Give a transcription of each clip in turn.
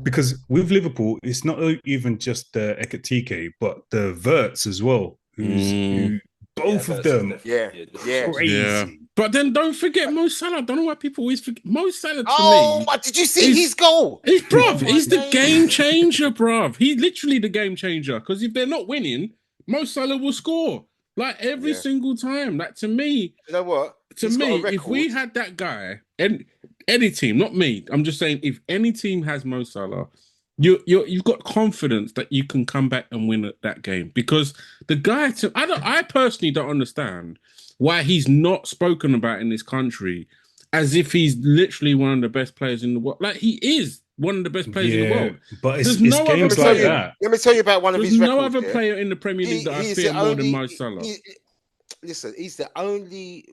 because with Liverpool, it's not even just the Ekatike, but the Verts as well. Mm, Who Yeah, both of Verts is them Yeah, definitely yeah. yeah. crazy. But then don't forget Mo Salah. I don't know why people always forget. Mo Salah to Oh, me my, did you see is his goal? he's Oh, bruv. my He's the game days. changer, bruv. He's literally the game changer. Because if they're not winning, Mo Salah will score like every Yeah. single time. Like to me, You know what? to He's got a me, if we record. had that guy, and any team, not me, I'm just saying, if any team has Mo Salah, you've got confidence that you can come back and win that game because the guy. I personally don't understand why he's not spoken about in this country as if he's literally one of the best players in the world. Like he is one of the best players in the Yeah, world. but There's it's no other Let me games tell like you. player. that. Let me tell you about one of There's his no records. other Yeah? player in the Premier League that I He's fear the more than only. Mo Salah. Listen, he's the only.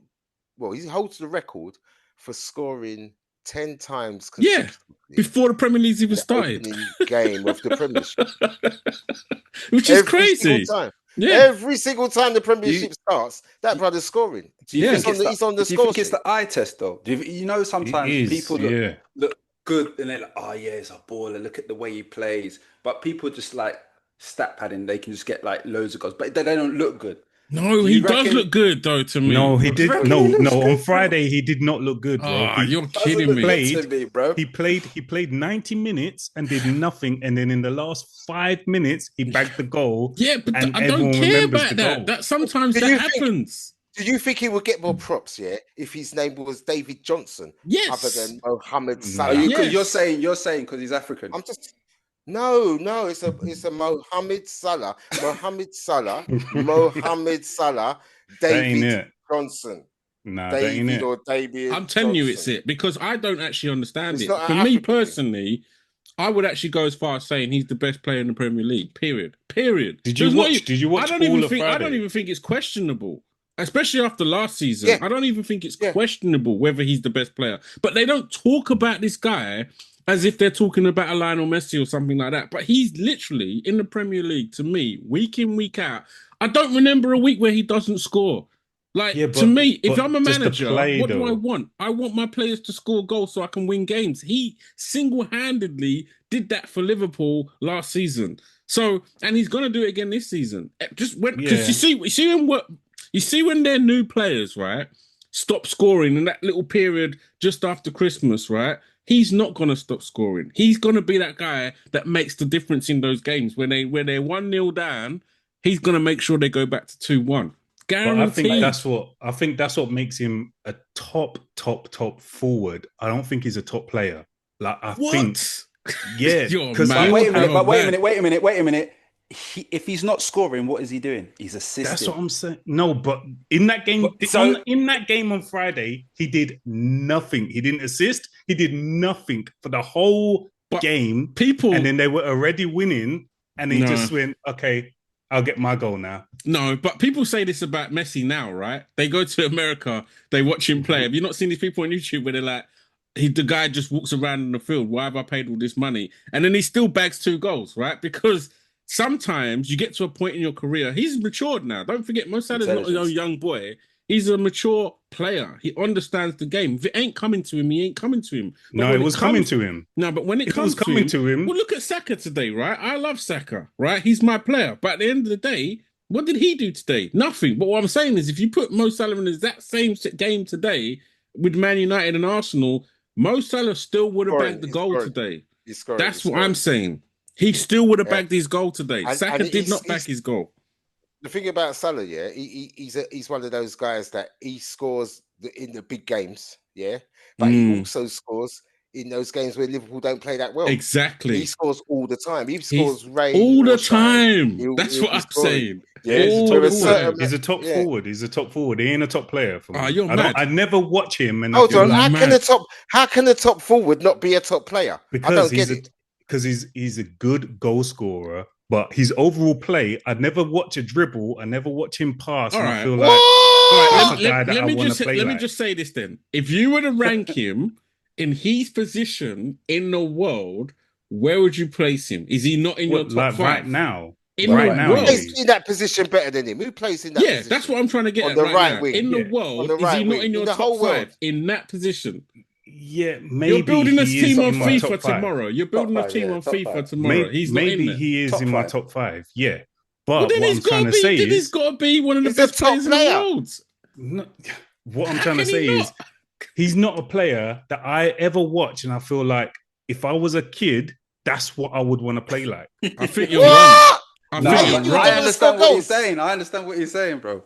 Well, he holds the record for scoring 10 times Yeah, consecutively before the Premier League's in even the started. opening game of the Premiership. Which is Every single crazy. time. Yeah, Every single time the Do you Premiership starts, that do, brother's scoring. do you yeah. think it's He's on the do you score think it's sheet. the eye test though? It Sometimes is, people yeah. look good and they're like, oh yeah, it's a baller. Look at the way he plays. But people just like stat padding, they can just get like loads of goals, but they don't look good. No, Do he you does reckon? look good though to No, me. he Do you did. reckon he No, looks no. On good, bro? Friday, he did not look good, bro. Ah, you're Doesn't kidding look me. good to me, bro. He played 90 minutes and did nothing. And then in the last 5 minutes, he bagged the goal, Yeah, but and I don't everyone care remembers the about that. goal. That sometimes Do that you think happens. do you think he would get more props, yeah, if his name was David Johnson other Yes. than Mohamed Are Nah. Salah? Yes. you're saying because he's African? I'm just no, it's a Mohamed Salah. Mohamed Salah, Mohamed Salah, That ain't David it. Johnson. Nah, that ain't David it. or David I'm telling you, it's Johnson. it because I don't actually understand It's it. not For an me African thing. personally, I would actually go as far as saying he's the best player in the Premier League. Period. Period. Did you watch? Did you I watch don't even all of think. I don't Friday? even think it's questionable, especially after last season. Yeah, I don't even think it's yeah. questionable whether he's the best player. But they don't talk about this guy as if they're talking about a Lionel Messi or something like that. But he's literally in the Premier League to me, week in, week out. I don't remember a week where he doesn't score. Like Yeah, to me, if I'm a but just the manager, play what do I though. want? I want my players to score goals so I can win games. He single-handedly did that for Liverpool last season. So, and he's gonna do it again this season. Just when because Yeah, you see when they're new players, right? Stop scoring in that little period just after Christmas, right? He's not gonna stop scoring. He's gonna be that guy that makes the difference in those games when they're 1-0 down. He's gonna make sure they go back to 2-1. but Guaranteed. I think that's what makes him a top forward. I don't think he's a top player. Like I think, What? yeah, You're because mad. Wait a minute, You're mad. wait a minute. If he's not scoring, what is he doing? He's that's assisting. what I'm saying. No, but in that game, in that game on Friday, he did nothing. He didn't assist. He did nothing for the whole But game. people, And then they were already winning, and he no, just went, "Okay, I'll get my goal now." no. But people say this about Messi now, right? They go to America, they watch him play. Have you not seen these people on YouTube where they're like, the guy just walks around in the field. Why have I paid all this money? And then he still bags 2 goals, right? Because sometimes you get to a point in your career. He's matured now. Don't forget, Mo Salah's not a Intelligence. young boy. He's a mature player. He understands the game. If it ain't coming to him, he ain't coming to him. But No, when it was coming to him. No, but when it If it was comes coming to to him, well, look at Saka today, right? I love Saka, right? He's my player. But at the end of the day, what did he do today? Nothing. But what I'm saying is, if you put Mo Salah in the exact same game today with Man United and Arsenal, Mo Salah still would have bagged the He's goal scoring. today. He's scoring. That's He's what I'm scoring. saying. He still would have Yeah. bagged his goal today. Saka And did not back his goal. the thing about Salah, yeah, he's one of those guys that he scores in the big games, yeah, but he also scores in those games where Liverpool don't play that well. Exactly. He scores all the time. He He's scores rain all or the shine. time. That's He'll what be I'm scoring. saying. Yeah, he's a All top the with a forward. certain time. He's a top yeah. forward. He's a top forward. He ain't a top player for me. You're mad. I never watch him, and I Hold feel on, like how can the top forward not be a top player? I don't get it. because he's a good goal scorer, but his overall play, I never watch a dribble. I never watch him pass, All and I right. feel All like right, that's a guy that I want to play let me like. just say this then. If you were to rank him in his position in the world, where would you place him? Is he not in your What, top like 5? right now? In Right the now, Who world. plays in that position better than him? Who plays in that Yeah, position? that's what I'm trying to get On at the right right now. wing. In the Yeah. On world, the is he right not wing. in your In the top whole world. 5 in that position? Yeah, maybe You're building a he is team on in my top FIFA five. tomorrow. You're building a five, team yeah, on top FIFA five. tomorrow. He's not in Maybe there. he is Top in my five. top 5. Yeah, Well, but then what he's I'm trying got to to be. say Then he's is, got to be one of the He's a best top players in the player. world. what I'm How trying to can he say is, not? he's not a player that I ever watch, and I feel like if I was a kid, that's what I would want to play like. I think you're wrong. What? I No, think Hey, you're you but wrong. I don't wanna score understand what he's goals? saying. I understand what he's saying, bro.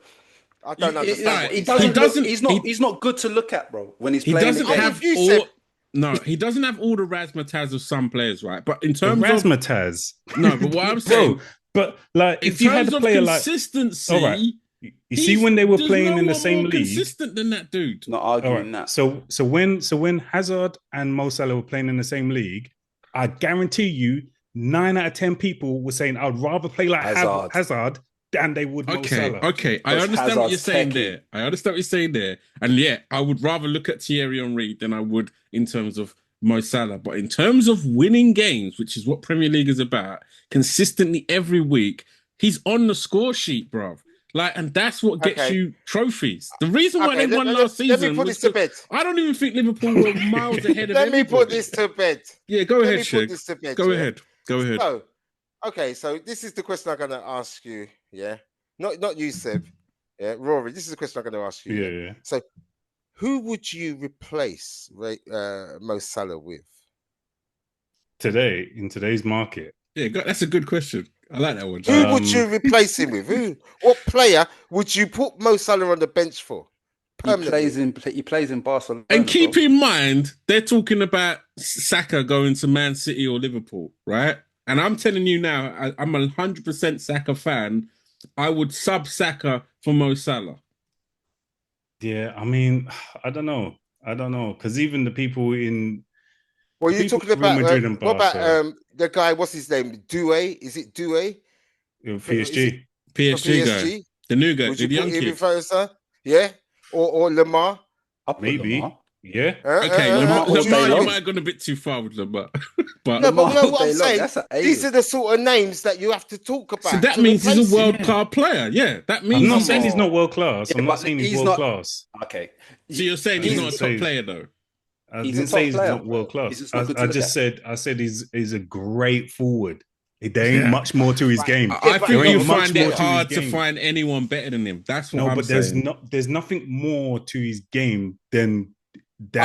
I don't understand what He he's saying. doesn't. He He's doesn't- He's not good to look at, bro. When he's He playing doesn't the game. have with you, all. Seb. No, he doesn't have all the razzmatazz of some players, right? But in The terms of razzmatazz, no, but what I'm saying, bro. But like, in if you had terms a of player like, consistency, all right, you see when they were there's playing no in the one same more league. consistent than that dude. Not All arguing right. that. So when Hazard and Mo Salah were playing in the same league, I guarantee you 9 out of 10 people were saying I'd rather play like Hazard than they would Mo Salah. Okay, I Because understand what you're Hazard's saying techie. there. I understand what you're saying there. And yeah, I would rather look at Thierry Henry than I would in terms of Mo Salah. But in terms of winning games, which is what Premier League is about, consistently every week, he's on the score sheet, bruv. Like, and that's what gets Okay. you trophies. The reason why Okay, they won last let season me put was this to bed. I don't even think Liverpool were miles ahead of Let me everybody. put this to bed. Yeah, go Let ahead, me put Sheg. this to bed. Go yeah? ahead. Go ahead. So, okay, so this is the question I'm going to ask you. Yeah, not you, Seb. Yeah, Rory. This is the question I'm going to ask you. Yeah. So, who would you replace Mo Salah with? Today, in today's market. Yeah, that's a good question. I like that one. Who would you replace him with? What player would you put Mo Salah on the bench for? He plays in Barcelona. And keep bro. in mind, they're talking about Saka going to Man City or Liverpool, right? And I'm telling you now, I'm a 100% Saka fan. I would sub Saka for Mo Salah. Yeah, I mean, I don't know, because even the people in Well, you're talking about Madrid and what Barca, about the guy? What's his name? Doué? Is it Doué? PSG. PSG guy, the new guy, Would the you young put him in kid. first, sir? Yeah, or Lamar? I'll put Maybe. Lamar. Yeah. Okay, Lamar all day Lamar, you long. might have gone a bit too far with Lamar. But No, but Lamar no, all what I'm day long, saying, that's an these A. are the sort of names that you have to talk about. so that to means he's replace a him. world class player. Yeah, that means I'm not he's saying he's on. not world class. Yeah, I'm not but saying he's he's world not- class. Okay. So you're saying he's not a top player though? I He's didn't a say top he's player, not bro. world class. He's just not good to I look just at. said he's a great forward. There ain't much more to his game. I but think there you ain't much find more it to his hard to game. find anyone better than him. That's what No, I'm but saying. there's nothing more to his game than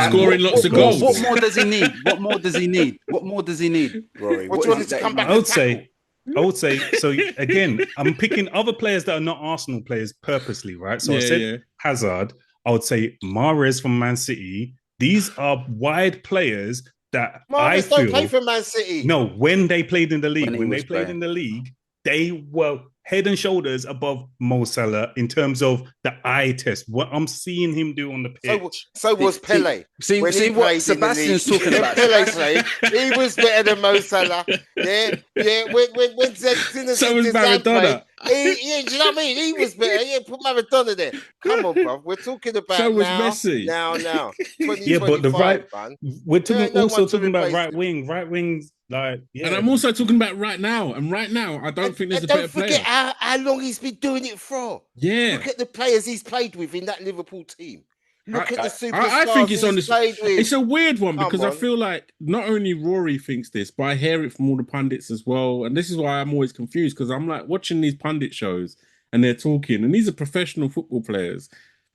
Scoring lots of goals. goals. What more does he need? What more does he need? What more does he need, Rory? What do you want him to come back I would and tackle? say so. Again, I'm picking other players that are not Arsenal players purposely, right? So I said Hazard. I would say Mahrez from Man City. These are wide players that I Mahrez don't feel. play for Man City. No, when they played in the league, When they played playing. in the league, they were head and shoulders above Mo Salah in terms of the eye test. What I'm seeing him do on the pitch. So was Pele. See when he what played Sebastian's in the league. talking about. Pele played, he was better than Mo Salah. Yeah. When So was Zidane Maradona. played, do you know what I mean? He was better. Yeah, put Maradona there. Come on, bro. We're talking about So was now. Messi. Now. 2025, Yeah, but the right, man. we're talking, no also one to talking about replace right wings, like yeah. And I'm also talking about right now. And right now, I don't think there's a better Don't forget player. how long he's been doing it for. Yeah. Look at the players he's played with in that Liverpool team. Look at the superstars I think it's on this. played with. It's a weird one because Come I on. feel like not only Rory thinks this, but I hear it from all the pundits as well. And this is why I'm always confused because I'm like watching these pundit shows and they're talking, and these are professional football players,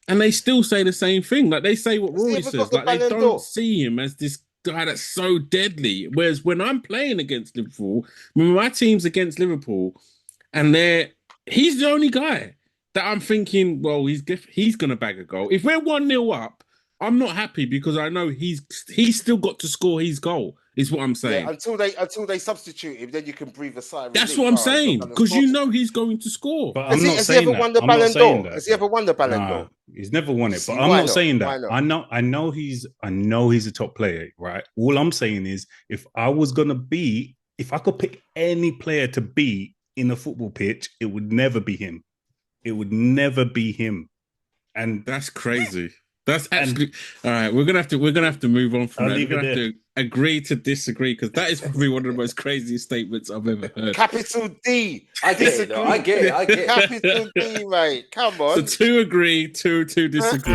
and they still say the same thing. Like they say what Rory says. Like they don't see him as this guy that's so deadly. Whereas when I'm playing against Liverpool, when my team's against Liverpool, and he's the only guy that I'm thinking, well, he's going to bag a goal. If we're 1-0 up, I'm not happy because I know he's still got to score his goal, is what I'm saying. Yeah, until they substitute him, then you can breathe a sigh of relief. That's what I'm saying, because you know he's going to score. But has he ever won the Ballon d'Or? Has he ever won the Ballon d'Or? He's never won it, but I'm not saying that. I know he's a top player, right? All I'm saying is if I could pick any player to beat in a football pitch, it would never be him. It would never be him. And that's crazy. That's actually all right. We're gonna have to move on from that. We're gonna have to agree to disagree because that is probably one of the most craziest statements I've ever heard. Capital D. I get it. I get it. Capital D, mate. Come on. So 2 agree, 2 disagree.